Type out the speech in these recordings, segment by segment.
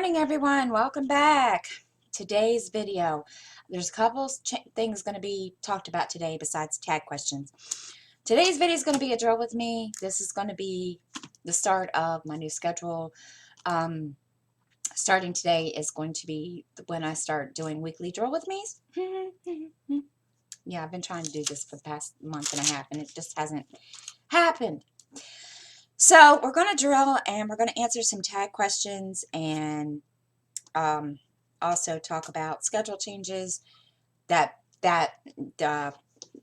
morning, everyone. Welcome back. Today's video. There's a couple things going to be talked about today besides tag questions. Today's video is going to be a drill with me. This is going to be the start of my new schedule. Starting today is going to be when I start doing weekly drill with me's. Yeah, I've been trying to do this for the past month and a half, and it just hasn't happened. So we're going to drill and we're going to answer some tag questions and also talk about schedule changes that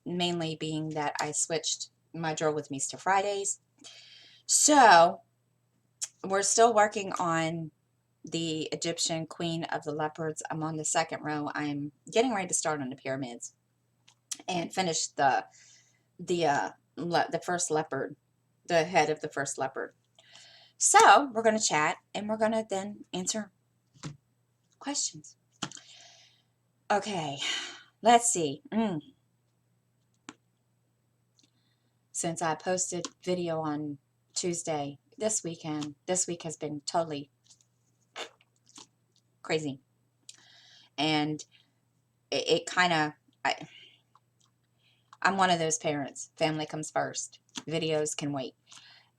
mainly being that I switched my drill with me's to Fridays. So we're still working on the Egyptian Queen of the Leopards. I'm on the second row. I'm getting ready to start on the pyramids and finish the first leopard, the head of the first leopard. So we're going to chat and we're going to then answer questions. Okay, let's see. Since I posted video on Tuesday this week has been totally crazy. And it kind of, I'm one of those parents. Family comes first. Videos can wait.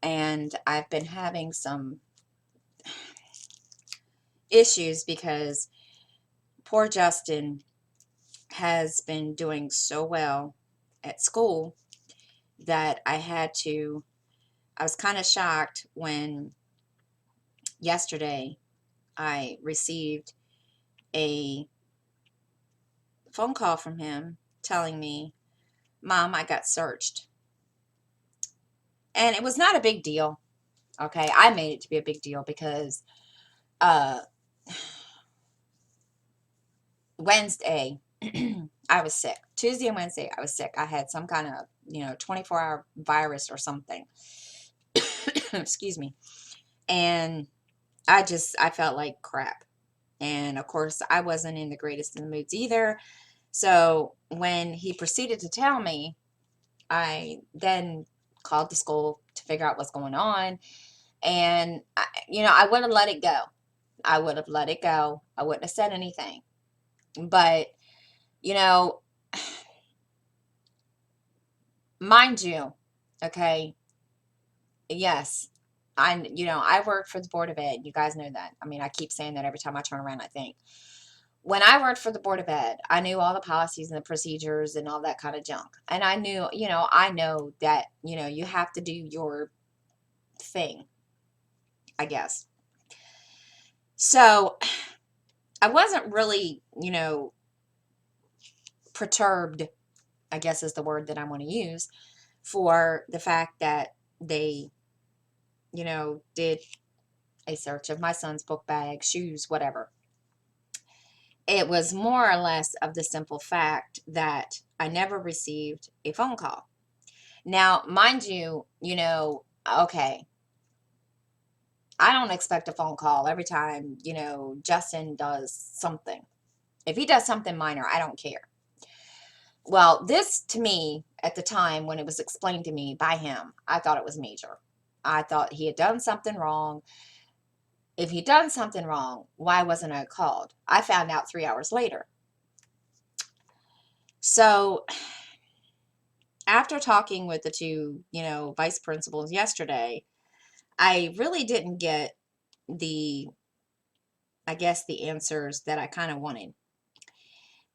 And I've been having some issues because poor Justin has been doing so well at school that I was kind of shocked when yesterday I received a phone call from him telling me, "Mom, I got searched." And it was not a big deal. Okay, I made it to be a big deal because Wednesday I was sick. Tuesday and Wednesday I was sick. I had some kind of 24-hour virus or something. Excuse me. And I felt like crap. And of course I wasn't in the greatest of the moods either. So when he proceeded to tell me, I then called the school to figure out what's going on. And I would have let it go. I would have let it go. I wouldn't have said anything. But mind you, okay, yes, I worked for the Board of Ed. You guys know that. I mean, I keep saying that every time I turn around, I think. When I worked for the Board of Ed, I knew all the policies and the procedures and all that kind of junk. And I knew, I know that, you have to do your thing, I guess. So I wasn't really, perturbed, I guess is the word that I want to use, for the fact that they, did a search of my son's book bag, shoes, whatever. It was more or less of the simple fact that I never received a phone call. Now, mind you, okay, I don't expect a phone call every time, Justin does something. If he does something minor, I don't care. Well, this to me, at the time when it was explained to me by him, I thought it was major. I thought he had done something wrong. If he'd done something wrong, why wasn't I called? I found out 3 hours later. So after talking with the two, vice principals yesterday, I really didn't get I guess the answers that I kind of wanted.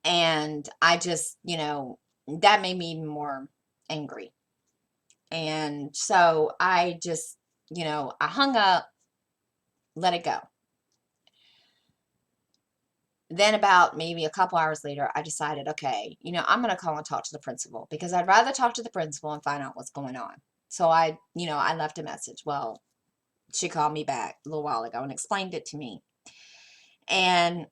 And I just, that made me even more angry. And so I just, I hung up, let it go. Then about maybe a couple hours later, I decided, okay, I'm going to call and talk to the principal because I'd rather talk to the principal and find out what's going on. So I left a message. Well, she called me back a little while ago and explained it to me. And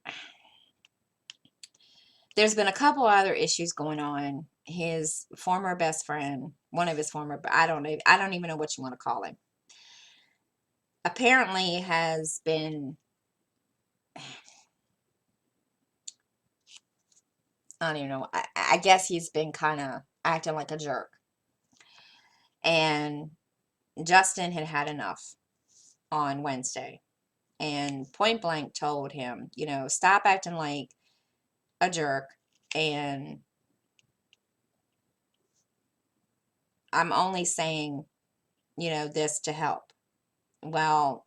there's been a couple other issues going on. His former best friend, one of his former, I don't even know what you want to call him, apparently has been, I don't even know, I guess he's been kind of acting like a jerk. And Justin had had enough on Wednesday. and point blank told him, stop acting like a jerk, and I'm only saying, this to help. Well,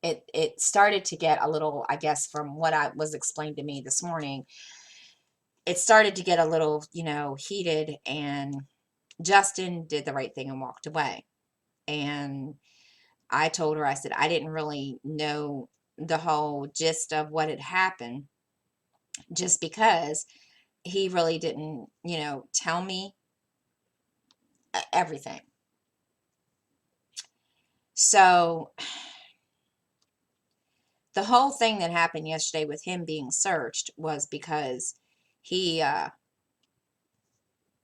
it started to get a little, I guess, from what I was explained to me this morning, it started to get a little, heated, and Justin did the right thing and walked away. And I told her, I said, I didn't really know the whole gist of what had happened, just because he really didn't, tell me everything. So the whole thing that happened yesterday with him being searched was because he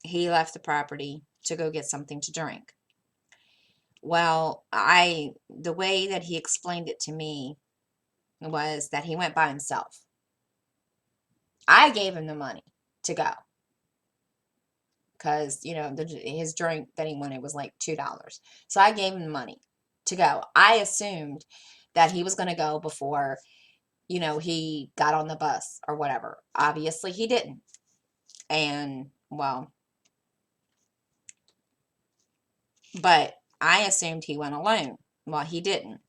he left the property to go get something to drink. Well, the way that he explained it to me was that he went by himself. I gave him the money to go because, his drink that he wanted was like $2. So I gave him the money to go. I assumed that he was going to go before, he got on the bus or whatever. Obviously, he didn't. And, well, but I assumed he went alone. Well, he didn't.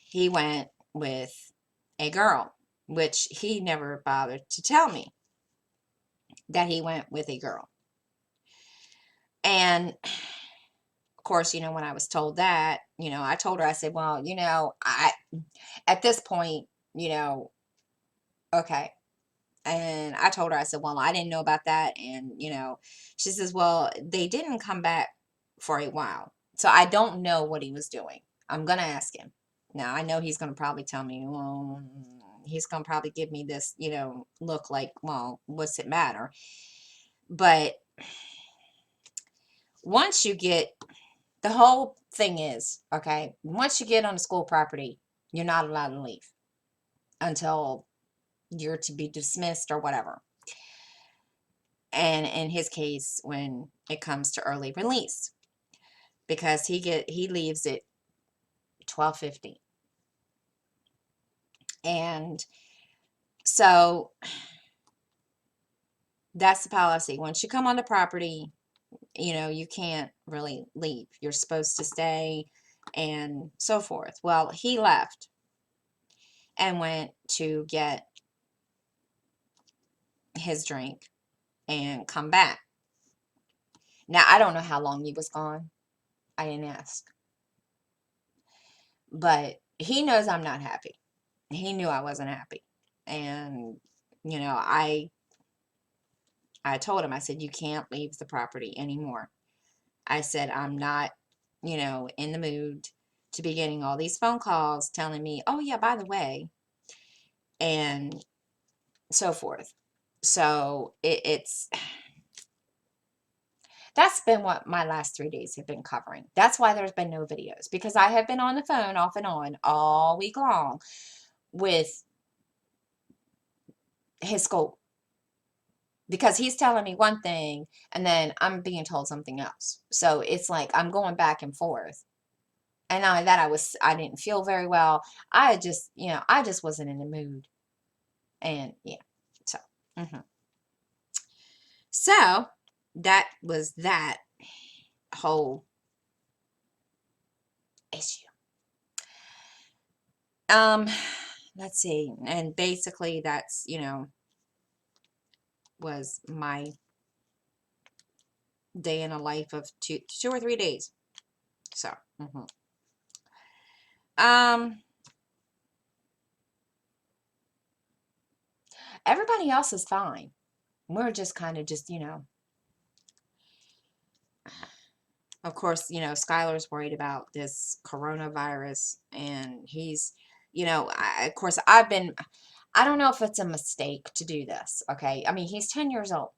He went with a girl, which he never bothered to tell me that he went with a girl. And of course, when I was told that, I told her, I said, well, at this point, okay. And I told her, I said, well, I didn't know about that. And, she says, well, they didn't come back for a while. So I don't know what he was doing. I'm going to ask him. Now, I know he's going to probably tell me, well, he's going to probably give me this, look like, well, what's it matter? But once you get, the whole thing is, okay, once you get on the school property, you're not allowed to leave until you're to be dismissed or whatever. And in his case, when it comes to early release, because he leaves at 12:50. And so that's the policy. Once you come on the property, you can't really leave. You're supposed to stay and so forth. Well, he left and went to get his drink and come back. Now, I don't know how long he was gone. I didn't ask. But he knows I'm not happy. He knew I wasn't happy. And, I told him, I said, you can't leave the property anymore. I said, I'm not, in the mood to be getting all these phone calls telling me, oh, yeah, by the way, and so forth. So that's been what my last 3 days have been covering. That's why there's been no videos, because I have been on the phone off and on all week long with his school, because he's telling me one thing and then I'm being told something else. So it's like I'm going back and forth. And not only that, I didn't feel very well. I just wasn't in the mood. And yeah. So, mhm. So that was that whole issue. Um, let's see. And basically that's, was my day in a life of 2 or 3 days. So, um, everybody else is fine. We're just kind of just, of course, Skylar's worried about this coronavirus, and he's, of course, I don't know if it's a mistake to do this. Okay. I mean, he's 10 years old,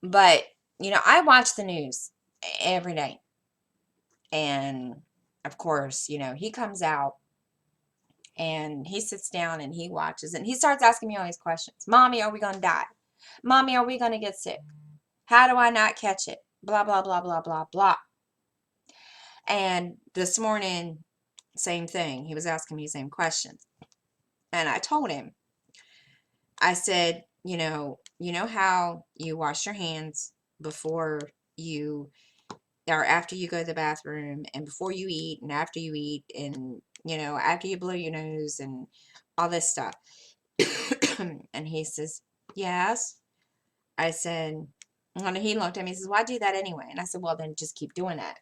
but, I watch the news every day. And of course, he comes out and he sits down and he watches and he starts asking me all these questions. Mommy, are we going to die? Mommy, are we going to get sick? How do I not catch it? Blah, blah, blah, blah, blah, blah. And this morning, same thing. He was asking me the same questions. And I told him, I said, you know how you wash your hands before you or after you go to the bathroom and before you eat and after you eat and after you blow your nose and all this stuff. And he says, yes. I said, and he looked at me, he says, well, I do that anyway. And I said, well, then just keep doing that.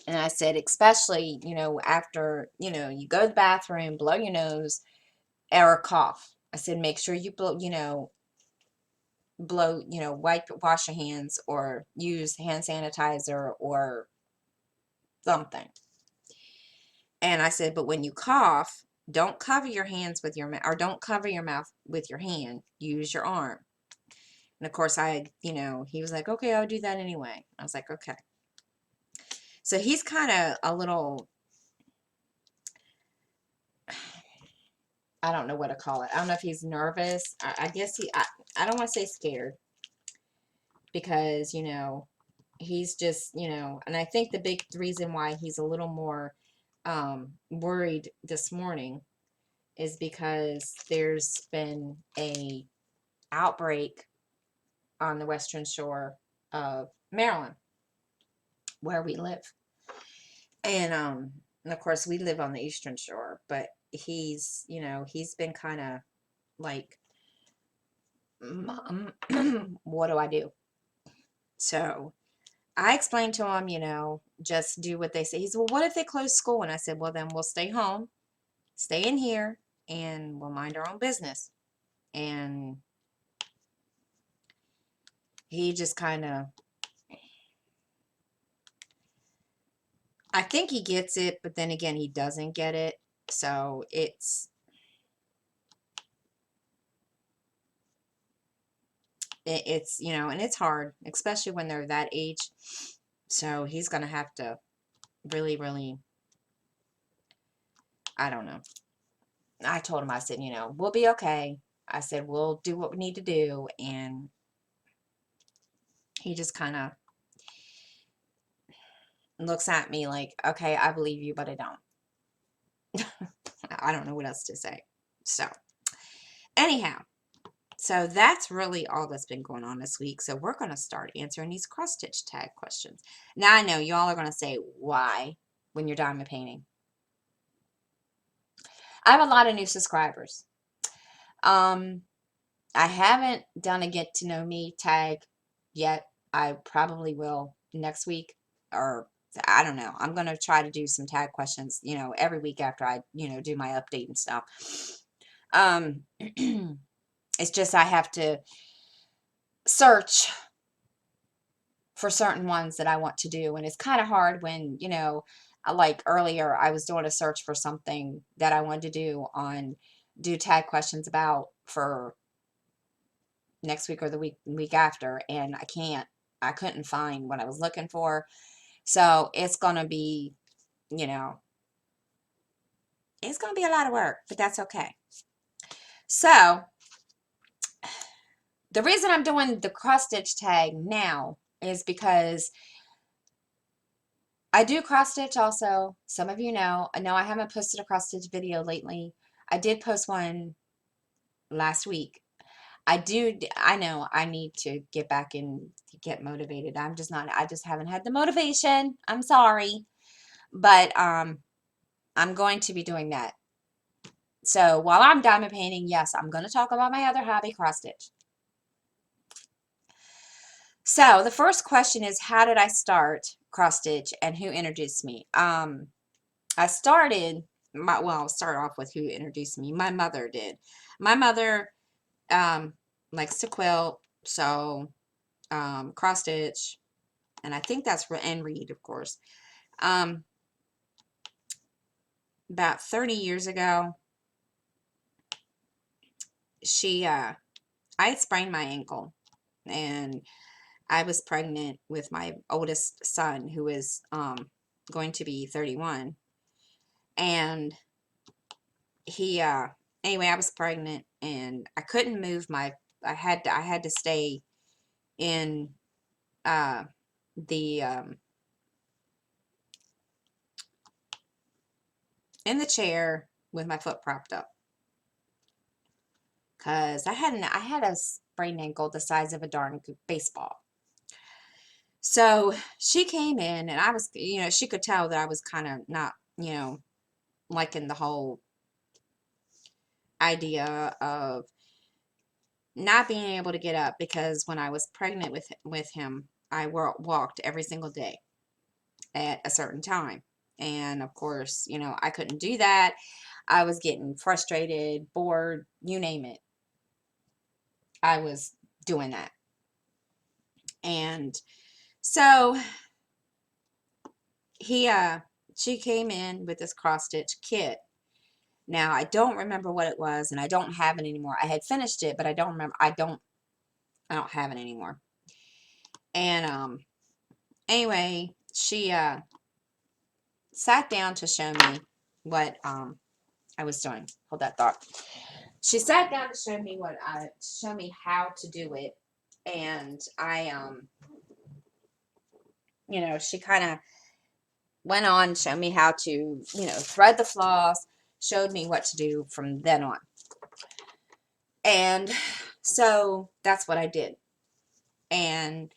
And I said, especially, after, you go to the bathroom, blow your nose or cough. I said, make sure you wash your hands or use hand sanitizer or something. And I said, but when you cough, don't cover your hands with your mouth, or don't cover your mouth with your hand. Use your arm. And of course, he was like, okay, I'll do that anyway. I was like, okay. So he's kind of a little, I don't know what to call it. I don't know if he's nervous. I guess I don't want to say scared because, he's just, and I think the big reason why he's a little more worried this morning is because there's been a outbreak on the western shore of Maryland where we live. And of course we live on the eastern shore, but he's been kind of like, Mom, what do I do? So I explained to him, just do what they say. He said, well, what if they close school? And I said, well, then we'll stay home, stay in here, and we'll mind our own business. And he just kind of, I think he gets it, but then again, he doesn't get it. So it's, and it's hard, especially when they're that age. So he's going to have to really, really, I don't know. I told him, I said, we'll be okay. I said, we'll do what we need to do. And he just kind of looks at me like, okay, I believe you, but I don't. I don't know what else to say. So, anyhow, so that's really all that's been going on this week. So we're going to start answering these cross-stitch tag questions. Now I know y'all are going to say, why, when you're diamond painting? I have a lot of new subscribers. I haven't done a get to know me tag yet. I probably will next week, or I don't know. I'm going to try to do some tag questions, every week after I, do my update and stuff. It's just I have to search for certain ones that I want to do. And it's kind of hard when, like earlier, I was doing a search for something that I wanted to do tag questions about for next week or the week after, and I couldn't find what I was looking for. So it's going to be, it's going to be a lot of work, but that's okay. So the reason I'm doing the cross stitch tag now is because I do cross stitch also. Some of you know. I know I haven't posted a cross stitch video lately. I did post one last week. I know I need to get back and get motivated. I just haven't had the motivation. I'm sorry. But I'm going to be doing that. So while I'm diamond painting, yes, I'm going to talk about my other hobby, cross stitch. So the first question is, how did I start cross stitch and who introduced me? I started I'll start off with who introduced me. My mother did. My mother likes to quilt, so cross stitch, and I think that's and read, of course. About 30 years ago, I had sprained my ankle, and I was pregnant with my oldest son, who is going to be 31, and he anyway, I was pregnant and I couldn't move I had to stay in the in the chair with my foot propped up because I had a sprained ankle the size of a darn baseball. So she came in and I was, she could tell that I was kind of not, liking the whole idea of not being able to get up because when I was pregnant with him, I walked every single day at a certain time. And of course, I couldn't do that. I was getting frustrated, bored, you name it. I was doing that. And so he she came in with this cross stitch kit. Now I don't remember what it was and I don't have it anymore. I had finished it, but I don't remember. I don't have it anymore. And anyway, she sat down to show me what I was doing. Hold that thought. She sat down to show me how to do it, and I she kind of went on, showed me how to thread the floss, showed me what to do from then on, and so that's what I did, and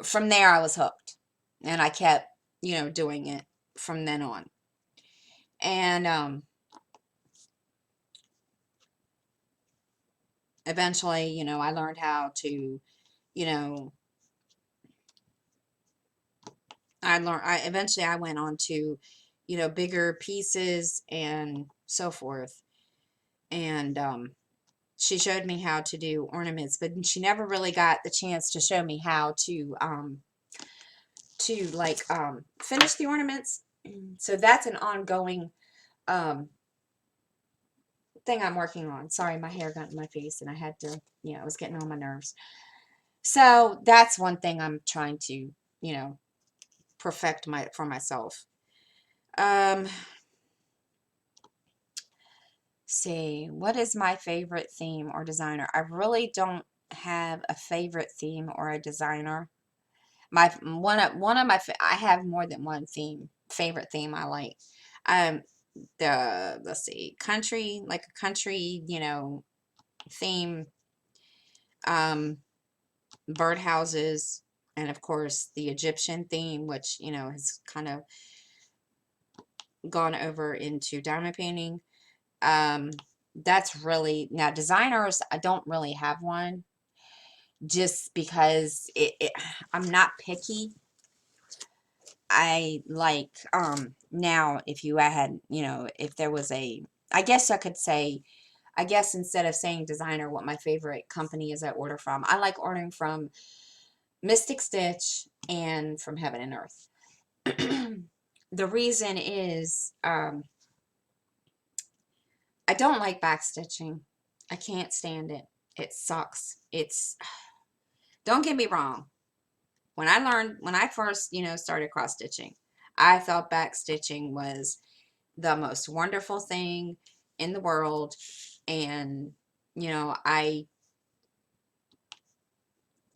from there I was hooked, and I kept doing it from then on, and eventually, I learned how to, you know, I eventually I went on to, bigger pieces and so forth. And she showed me how to do ornaments, but she never really got the chance to show me how to like finish the ornaments. So that's an ongoing um thing I'm working on. Sorry, my hair got in my face and I had to, it was getting on my nerves. So that's one thing I'm trying to, perfect for myself. Um, see, what is my favorite theme or designer? I really don't have a favorite theme or a designer. My one of my I have more than one favorite theme I like. Um, let's see, country, like a country, theme, um, birdhouses, and of course the Egyptian theme, which has kind of gone over into diamond painting. Um, that's really now designers. I don't really have one just because I'm not picky. I like now if you had, if there was I guess I could say, I guess instead of saying designer, what my favorite company is I order from. I like ordering from Mystic Stitch and from Heaven and Earth. The reason is I don't like back stitching. I can't stand it. It sucks. Don't get me wrong. When I first, started cross stitching, I thought back stitching was the most wonderful thing in the world. And, I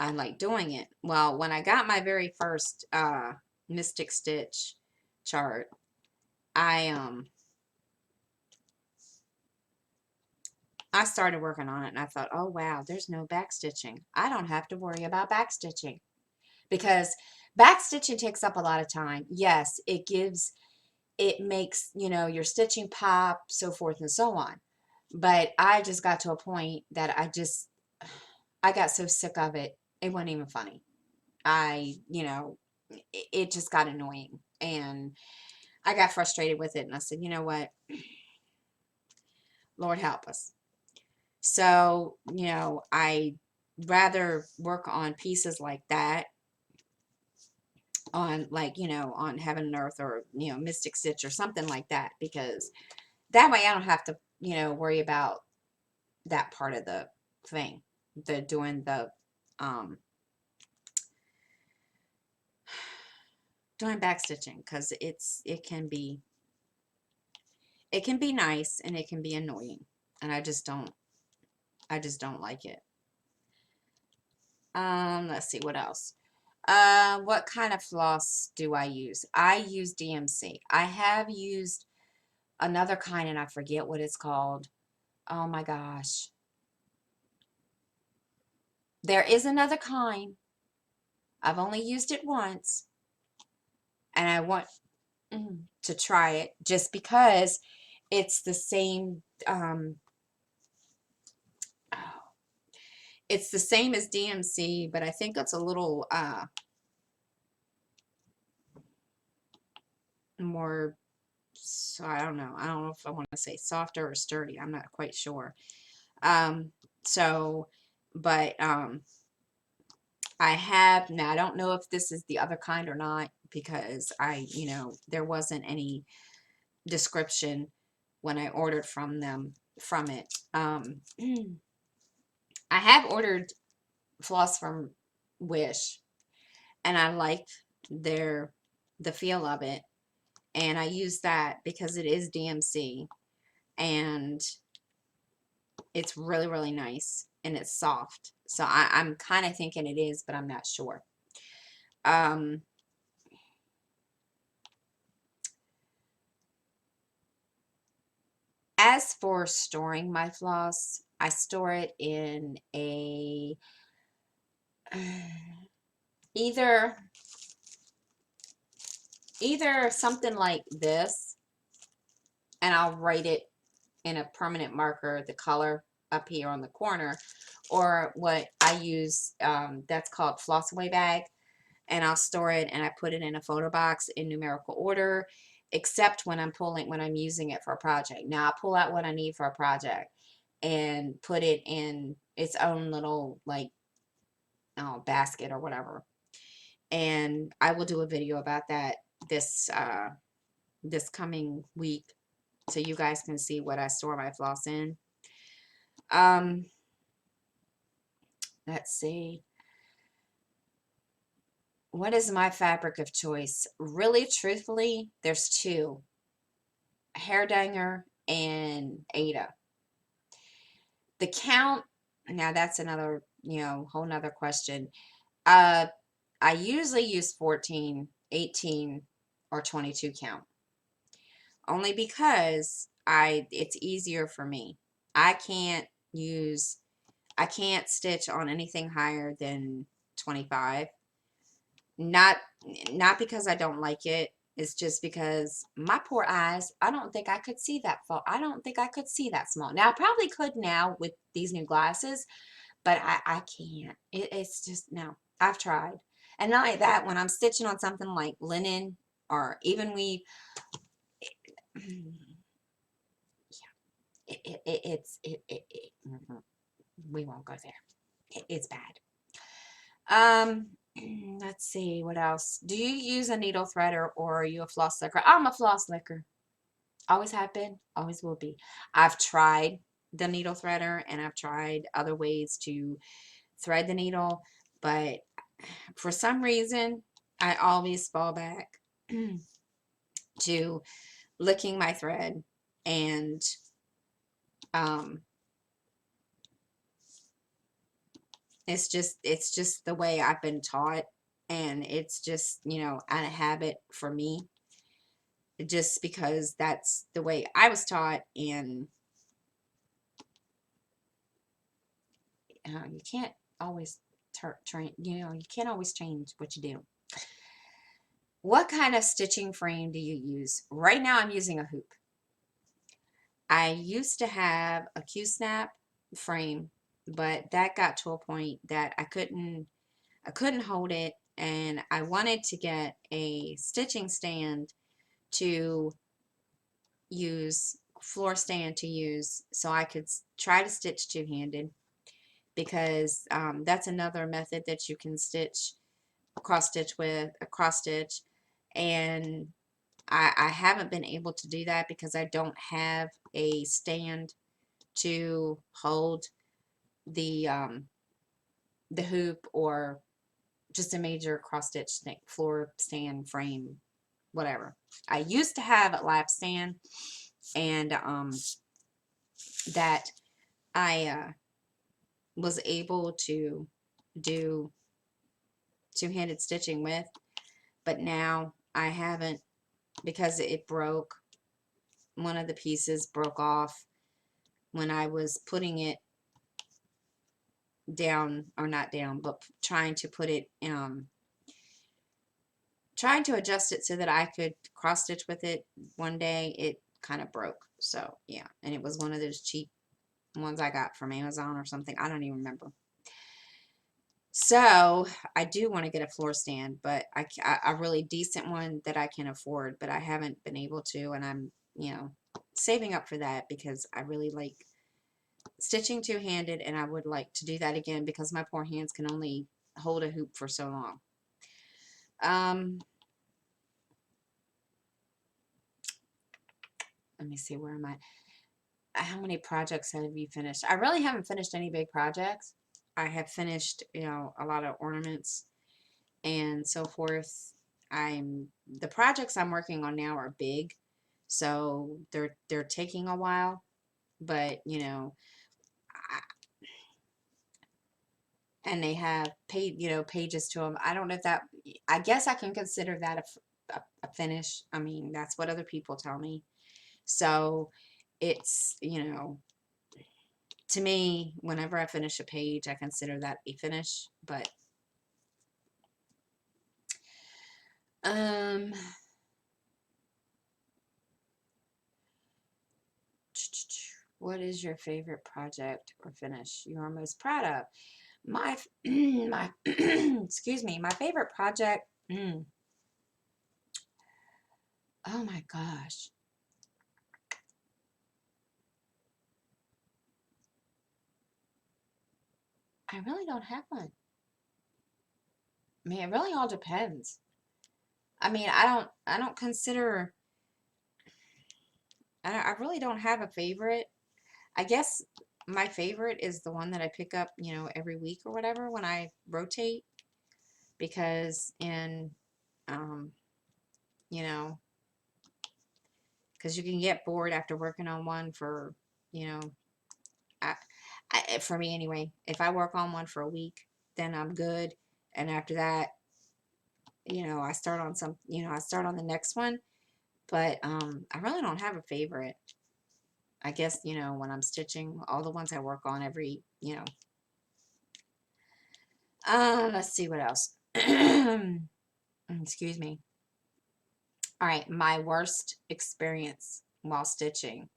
like doing it. Well, when I got my very first Mystic Stitch chart, I I started working on it and I thought, oh wow, there's no back stitching. I don't have to worry about back stitching because back stitching takes up a lot of time. Yes, it makes, your stitching pop, so forth and so on. But I just got to a point that I got so sick of it, it wasn't even funny. It just got annoying and I got frustrated with it and I said, you know what, Lord help us. So, I rather work on pieces like that on like, on Heaven and Earth or, Mystic Stitch or something like that because that way I don't have to, worry about that part of the thing, the um doing back stitching because it can be nice and it can be annoying and I just don't like it. Let's see what else. What kind of floss do I use? I use DMC. I have used another kind, and I forget what it's called. Oh my gosh. There is another kind. I've only used it once, and I want to try it just because it's the same. Oh, it's the same as DMC, but I think it's a little more. So I don't know. I don't know if I want to say softer or sturdy. I'm not quite sure. Um, so, but I have now. I don't know if this is the other kind or not because there wasn't any description when I ordered from it. I have ordered floss from Wish, and I like their the feel of it, and I use that because it is DMC, and it's really really nice and it's soft. So I'm kind of thinking it is, but I'm not sure. Um, as for storing my floss, I store it in a either something like this, and I'll write it in a permanent marker, the color up here on the corner, or what I use, that's called floss away bag, and I'll store it and I put it in a photo box in numerical order, except when I'm using it for a project. Now I pull out what I need for a project and put it in its own little like basket or whatever. And I will do a video about that this coming week so you guys can see what I store my floss in. Um, let's see. What is my fabric of choice? Really, truthfully, there's two, Hairdanger and Ada. The count, now that's another, whole nother question. Uh, I usually use 14, 18, or 22 count. Only because it's easier for me. I can't use I can't stitch on anything higher than 25. Not not because I don't like it. It's just because my poor eyes, I don't think I could see that far. I don't think I could see that small. Now I probably could now with these new glasses, but I can't. It's just no. I've tried. And not only that, when I'm stitching on something like linen or even weave, we won't go there. It's bad. Um, let's see what else. Do you use a needle threader or are you a floss licker? I'm a floss licker. Always have been, always will be. I've tried the needle threader and I've tried other ways to thread the needle, but for some reason, I always fall back to licking my thread, and um, it's just the way I've been taught, and it's just out of habit for me, just because that's the way I was taught, and you can't always train. You can't always change what you do. What kind of stitching frame do you use? Right now, I'm using a hoop. I used to have a Q-snap frame, but that got to a point that I couldn't hold it, and I wanted to get a stitching stand to use, floor stand to use, so I could try to stitch two-handed, because that's another method that you can stitch cross stitch, and I haven't been able to do that because I don't have a stand to hold the hoop, or just a major cross stitch floor stand frame, whatever. I used to have a lap stand, and that I was able to do two-handed stitching with, but now I haven't, because it broke one of the pieces broke off when I was putting it down, or not down, but trying to put it, trying to adjust it so that I could cross stitch with it. One day it kind of broke. So yeah, and it was one of those cheap ones I got from Amazon or something. I don't even remember. So I do want to get a floor stand, but a really decent one that I can afford, but I haven't been able to, and I'm, saving up for that because I really like stitching two-handed, and I would like to do that again because my poor hands can only hold a hoop for so long. Let me see, where am I? How many projects have you finished? I really haven't finished any big projects. I have finished, a lot of ornaments and so forth. The projects I'm working on now are big, so they're taking a while, but and they have pages to them. I don't know if that, I guess I can consider that a finish. I mean, that's what other people tell me. So it's, to me, whenever I finish a page, I consider that a finish. But um what is your favorite project or finish you are most proud of? My my excuse me, my favorite project, oh my gosh, I really don't have one. I mean, it really all depends. I mean, I don't consider, I really don't have a favorite. I guess my favorite is the one that I pick up, every week or whatever when I rotate, because um, you know, because you can get bored after working on one for, you know, I, for me anyway, if I work on one for a week, then I'm good. And after that, I start on the next one. But I really don't have a favorite. I guess, when I'm stitching, all the ones I work on every, let's see what else. Excuse me. All right, my worst experience while stitching.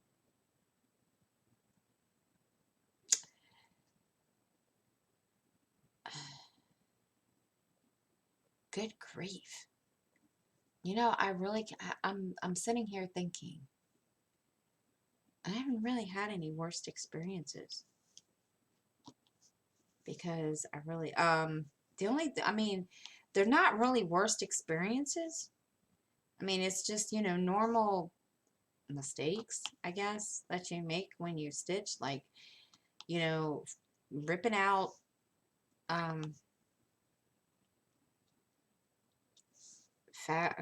Good grief. I really, I'm sitting here thinking, I haven't really had any worst experiences, because I really, I mean, they're not really worst experiences. I mean, it's just, normal mistakes, I guess, that you make when you stitch, like, you know, ripping out, um,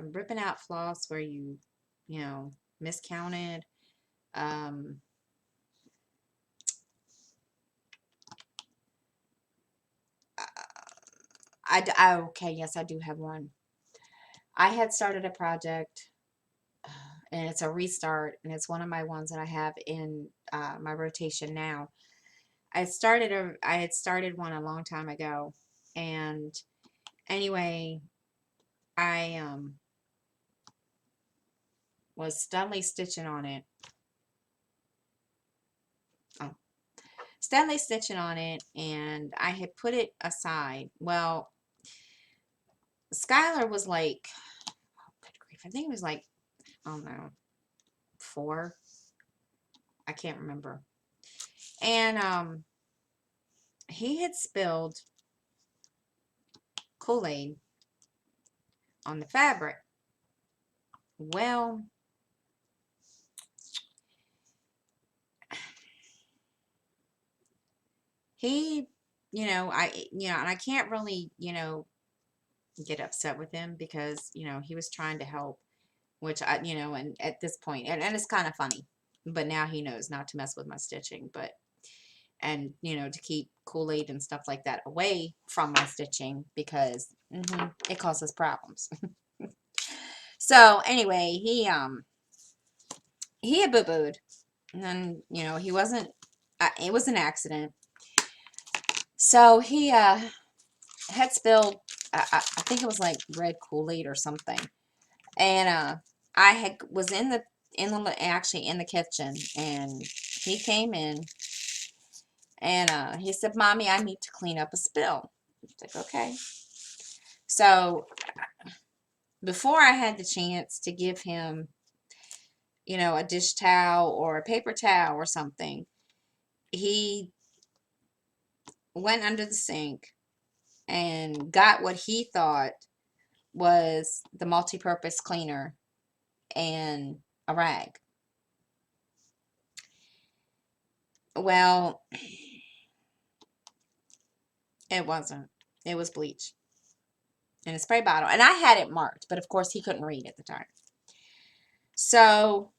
ripping out floss where miscounted. Um, okay, yes, I do have one. I had started a project, and it's a restart, and it's one of my ones that I have in my rotation now. I had started one a long time ago, and anyway, I was Stanley stitching on it. Oh, Stanley stitching on it, and I had put it aside. Well, Skylar was like, oh, good grief, I think it was like, I don't know, 4. I can't remember. And he had spilled Kool-Aid on the fabric. Well, he, and I can't really, get upset with him because, he was trying to help, which and at this point, and it's kind of funny, but now he knows not to mess with my stitching, and, to keep Kool-Aid and stuff like that away from my stitching, because it causes problems. So anyway, he had boo-booed. And, he wasn't, it was an accident. So he had spilled, I think it was like red Kool-Aid or something. And was actually in the kitchen, and he came in, and he said, "Mommy, I need to clean up a spill." I was like, "Okay." So before I had the chance to give him, a dish towel or a paper towel or something, he went under the sink and got what he thought was the multi-purpose cleaner and a rag. Well, it wasn't. It was bleach in a spray bottle. And I had it marked, but of course he couldn't read at the time. So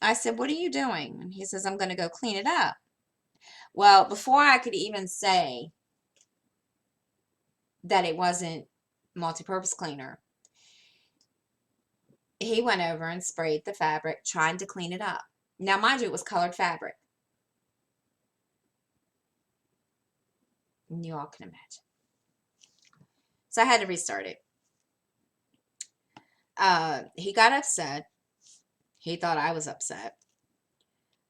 I said, "What are you doing?" And he says, "I'm going to go clean it up." Well, before I could even say that it wasn't multi-purpose cleaner, he went over and sprayed the fabric trying to clean it up. Now, mind you, it was colored fabric. And you all can imagine. So I had to restart it. He got upset. He thought I was upset.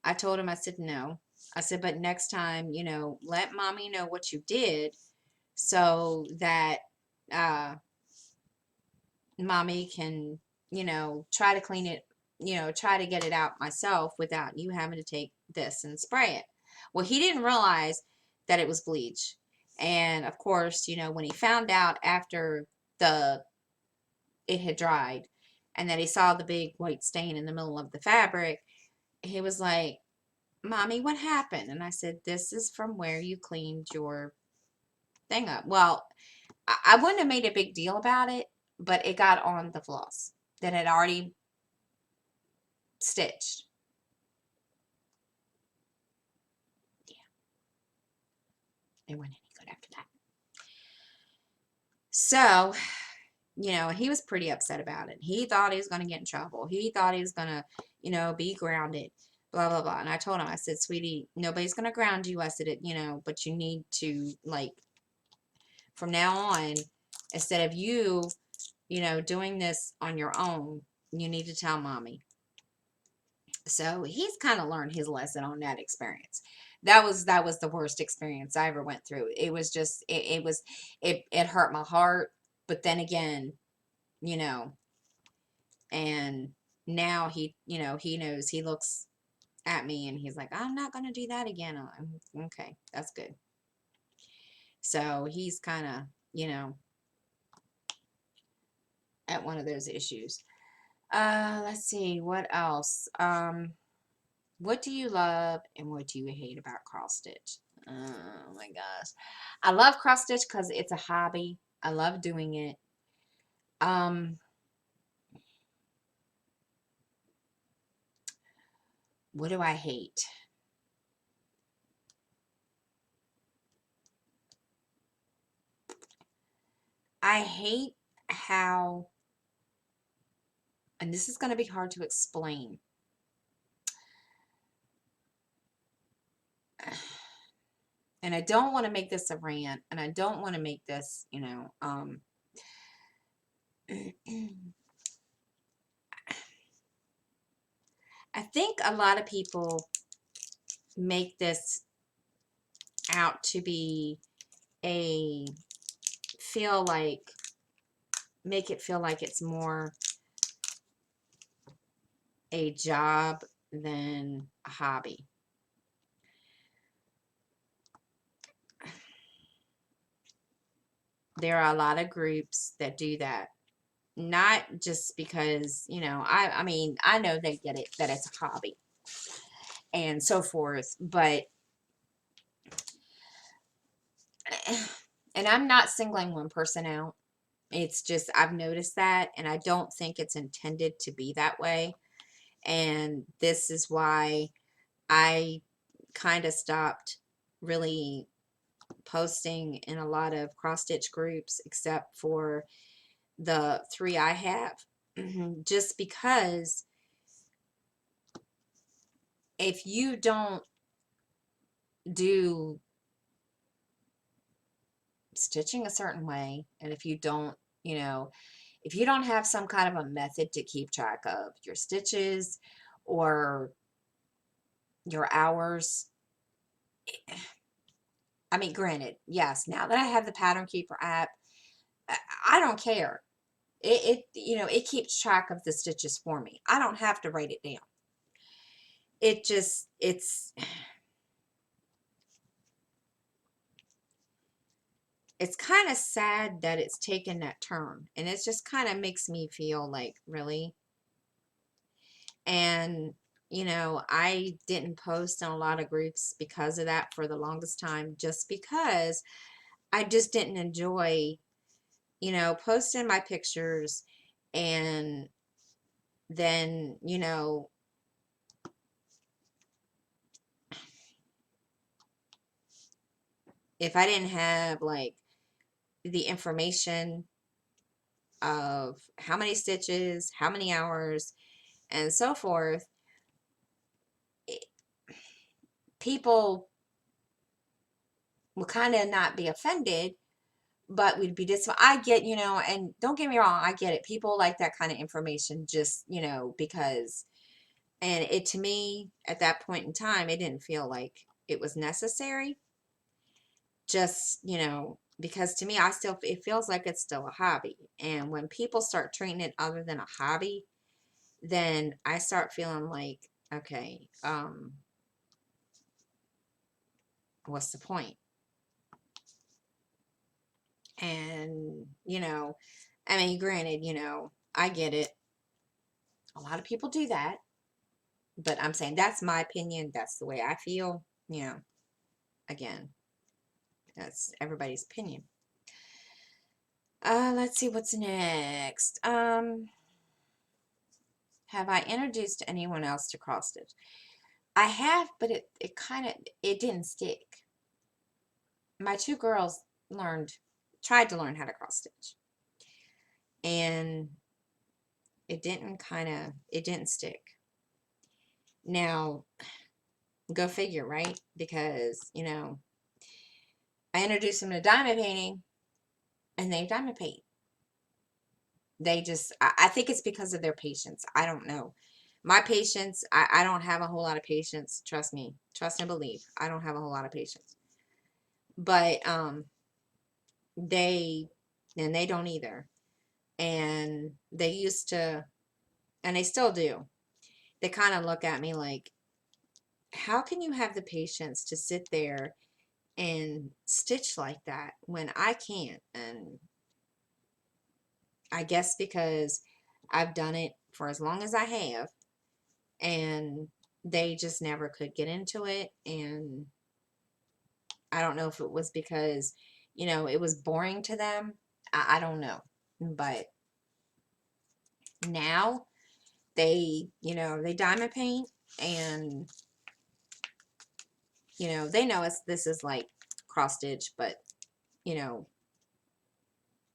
I told him, I said, "No." I said, "But next time, let mommy know what you did so that uh, mommy can, try to clean it, try to get it out myself without you having to take this and spray it." Well, he didn't realize that it was bleach. And of course, when he found out after the it had dried and that he saw the big white stain in the middle of the fabric, he was like, "Mommy, what happened?" And I said, "This is from where you cleaned your thing up." Well, I wouldn't have made a big deal about it, but it got on the floss that had already stitched. Yeah, it wasn't any good after that. So, he was pretty upset about it. He thought he was going to get in trouble. He thought he was going to, be grounded, blah, blah, blah. And I told him, I said, "Sweetie, nobody's going to ground you." I said, "But you need to, like, from now on, instead of you, doing this on your own, you need to tell mommy." So he's kind of learned his lesson on that experience. That was the worst experience I ever went through. It was just it hurt my heart, but then again, you know, and now he knows. He looks at me and he's like, "I'm not gonna do that again." I'm okay. That's good. So he's kind of, at one of those issues. Let's see what else. What do you love and what do you hate about cross stitch? Oh my gosh. I love cross stitch because it's a hobby. I love doing it. Um, what do I hate? I hate how, and this is going to be hard to explain. And I don't want to make this a rant, and I don't want to make this, I think a lot of people make this out to be a feel like make it feel like it's more a job than a hobby. There are a lot of groups that do that. Not just because, I mean, I know they get it that it's a hobby and so forth, but and I'm not singling one person out. It's just I've noticed that and I don't think it's intended to be that way. And this is why I kind of stopped really posting in a lot of cross stitch groups except for the three I have. Just because if you don't do stitching a certain way, and if you don't, you know, if you don't have some kind of a method to keep track of your stitches or your hours, I mean, granted, yes, now that I have the Pattern Keeper app, I don't care. It keeps track of the stitches for me. I don't have to write it down. It just, it's kind of sad that it's taken that turn, and it just kind of makes me feel like, really? And I didn't post in a lot of groups because of that for the longest time, just because I just didn't enjoy, posting my pictures, and then, if I didn't have like the information of how many stitches, how many hours, and so forth, it, people would kind of not be offended, but we'd be I get, and don't get me wrong, I get it. People like that kind of information just, because, and it, to me, at that point in time, it didn't feel like it was necessary. Just, because to me, it feels like it's still a hobby. And when people start treating it other than a hobby, then I start feeling like, okay, what's the point? And, I mean, granted, I get it. A lot of people do that, but I'm saying that's my opinion. That's the way I feel. Again, that's everybody's opinion. Let's see what's next. Have I introduced anyone else to cross stitch? I have, but it didn't stick. My two girls tried to learn how to cross stitch, and it didn't stick. Now, go figure, right? Because, I introduced them to diamond painting, and they diamond paint. They just, I think it's because of their patience. I don't know. My patience, I don't have a whole lot of patience. Trust me. Trust and believe. I don't have a whole lot of patience. But they, and they don't either. And they used to, and they still do. They kind of look at me like, how can you have the patience to sit there and stitch like that when I can't? And I guess because I've done it for as long as I have, and they just never could get into it. And I don't know if it was because, it was boring to them. I don't know. But now they diamond paint, and, they know this is like cross stitch, but, you know,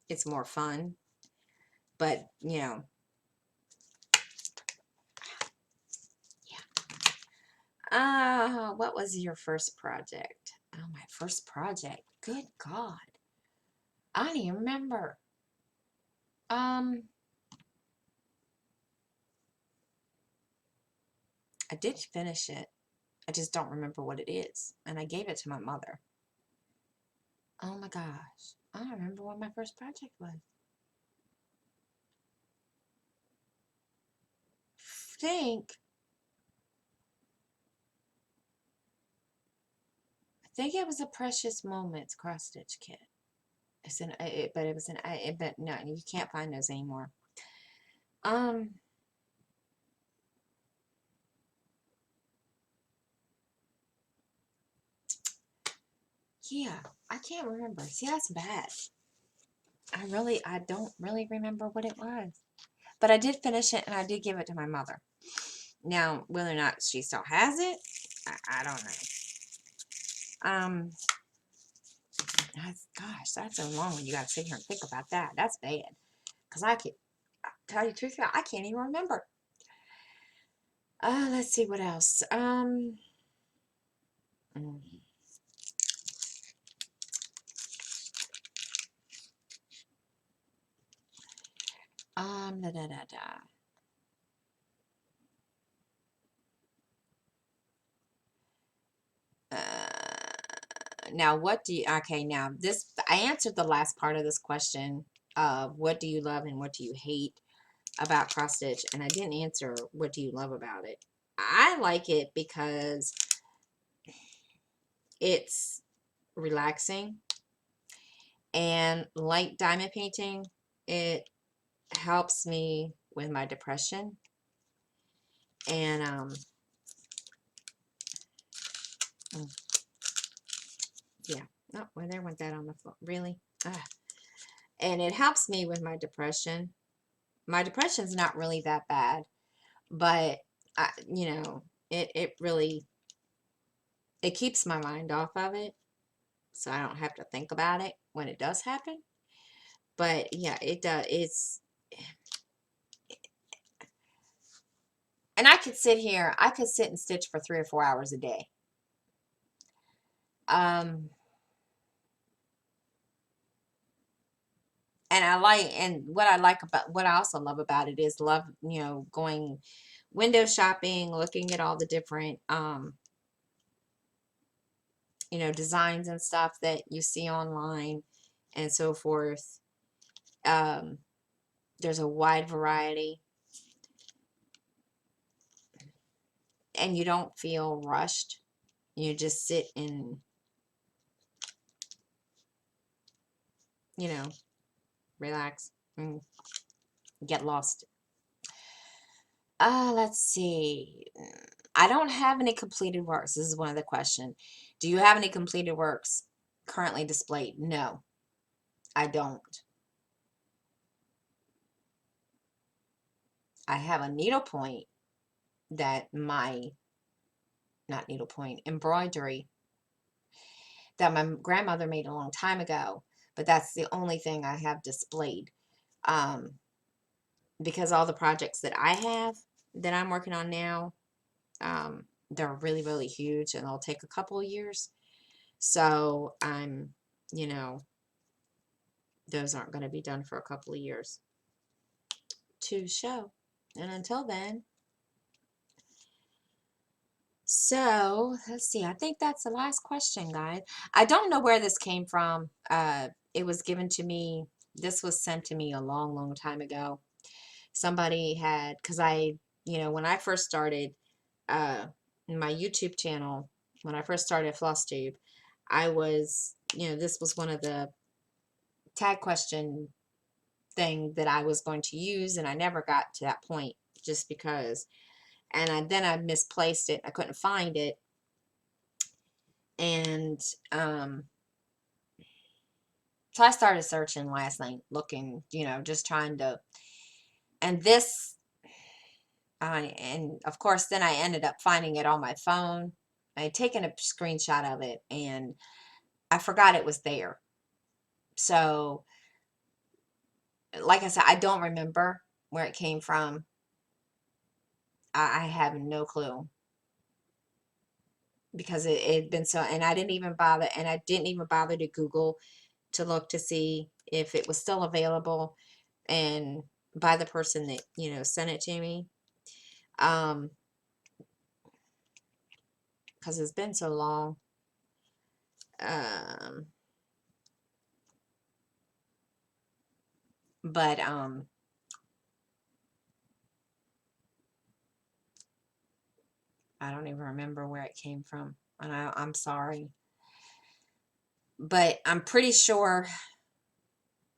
it's more fun. But, what was your first project? Oh, my first project. Good God. I don't even remember. Um, I did finish it. I just don't remember what it is. And I gave it to my mother. Oh my gosh. I don't remember what my first project was. Think. I think it was a Precious Moments cross stitch kit. But it was but no, you can't find those anymore. Um, yeah, I can't remember. See, that's bad. I don't really remember what it was. But I did finish it, and I did give it to my mother. Now, whether or not she still has it, I don't know. That's so long when you got to sit here and think about that. That's bad. Because tell you the truth, I can't even remember. Let's see what else. Mm, da, da, da, da. Now what do you, okay, now this, I answered the last part of this question of what do you love and what do you hate about cross stitch, and I didn't answer what do you love about it. I like it because it's relaxing, and like diamond painting, it helps me with my depression. And mm, yeah, no, well, there went that on the floor, really. Ah. And it helps me with my depression. My depression's not really that bad, but it really, it keeps my mind off of it, so I don't have to think about it when it does happen. But yeah, it does. And I could sit here, I could sit and stitch for 3 or 4 hours a day. Um, and what I like about, what I also love about it is love, going window shopping, looking at all the different, designs and stuff that you see online and so forth. Um, there's a wide variety, and you don't feel rushed. You just sit and, you know, relax and get lost. Let's see. I don't have any completed works. This is one of the questions. Do you have any completed works currently displayed? No, I don't. I have a needlepoint that my, not needlepoint, embroidery that my grandmother made a long time ago, but that's the only thing I have displayed. Um, because all the projects that I have that I'm working on now, they're really, really huge and they'll take a couple of years. So you know, those aren't going to be done for a couple of years to show. And until then, so let's see. I think that's the last question, guys. I don't know where this came from. It was given to me. This was sent to me a long, long time ago. Somebody had, because when I first started uh, my YouTube channel, when I first started FlossTube, I was, this was one of the tag question thing that I was going to use, and I never got to that point just because. And then I misplaced it. I couldn't find it, and so I started searching last night, looking, just trying to. And this, and of course, then I ended up finding it on my phone. I had taken a screenshot of it, and I forgot it was there. So, like I said, I don't remember where it came from. I have no clue because it had been so, and I didn't even bother to Google to look to see if it was still available and by the person that, sent it to me. Because it's been so long. Um, but I don't even remember where it came from, and I'm sorry. But I'm pretty sure,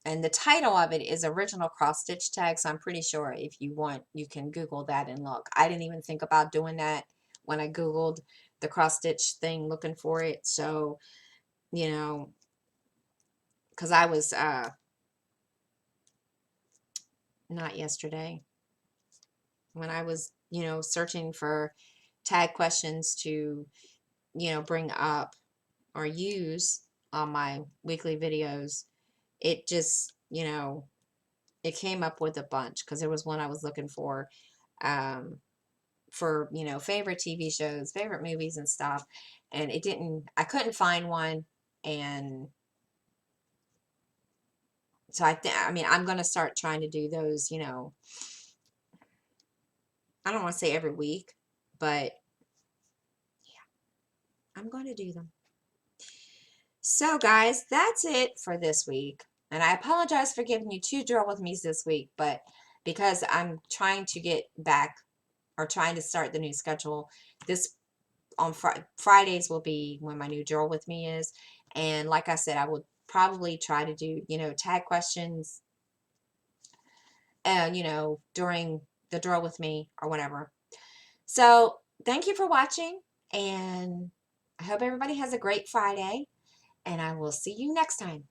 and the title of it is Original Cross Stitch Tag, so I'm pretty sure if you want, you can Google that and look. I didn't even think about doing that when I Googled the cross stitch thing looking for it. So, you know, because I was, not yesterday, when I was, searching for tag questions to, bring up or use on my weekly videos, it just, it came up with a bunch because there was one I was looking for. Um, for, you know, favorite TV shows, favorite movies and stuff. And I couldn't find one. And so I mean, I'm going to start trying to do those, you know, I don't want to say every week, but I'm going to do them. So guys, that's it for this week. And I apologize for giving you 2 drill with me's this week, but because I'm trying to get back or trying to start the new schedule, this on Fridays will be when my new drill with me is. And like I said, I would probably try to do, you know, tag questions, you know, during the drill with me or whatever. So thank you for watching, and I hope everybody has a great Friday, and I will see you next time.